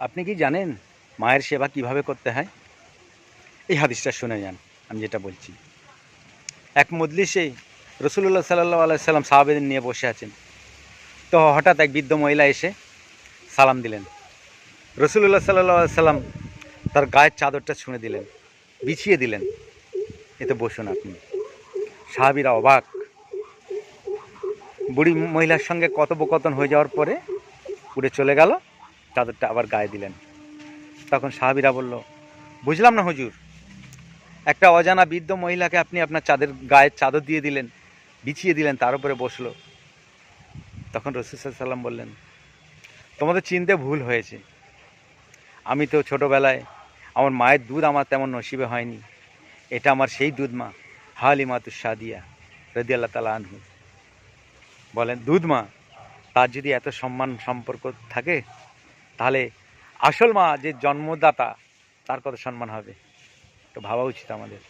আপনি কি জানেন মায়ের সেবা কিভাবে করতে হয়? এই হাদিসটা শুনে যান, আমি যেটা বলছি। এক মজলিসে রসুল্লাহ সাল্লাহ আলাইসাল্লাম সাহাবেদের নিয়ে বসে আছেন। তো হঠাৎ এক বৃদ্ধ মহিলা এসে সালাম দিলেন। রসুল্লাহ সাল্লাহ সাল্লাম তার গায়ের চাদরটা ছুঁড়ে দিলেন, বিছিয়ে দিলেন, এতে বসুন আপনি। সাহাবীরা অবাক। বুড়ি মহিলার সঙ্গে কথোপকথন হয়ে যাওয়ার পরে উড়ে চলে গেল, চাদরটা আবার গায়ে দিলেন। তখন সাহাবীরা বলল, বুঝলাম না হুজুর, একটা অজানা বৃদ্ধ মহিলাকে আপনি আপনার গায়ের চাদর দিয়ে দিলেন, বিছিয়ে দিলেন, তার উপরে বসলো। তখন রাসূল সাল্লাল্লাহু আলাইহি ওয়াসাল্লাম বললেন, তোমাদের চিনতে ভুল হয়েছে। আমি তো ছোটোবেলায় আমার মায়ের দুধ আমার তেমন নসিবে হয়নি। এটা আমার সেই দুধ মা, হালিমাতুস সাদিয়া রাদিয়াল্লাহু তাআলা আনহু। বলেন, দুধ মা, তার যদি এত সম্মান সম্পর্ক থাকে, তাহলে আসল মা যে জন্মদাতা, তার কত সম্মান হবে, তো ভাবা উচিত আমাদের।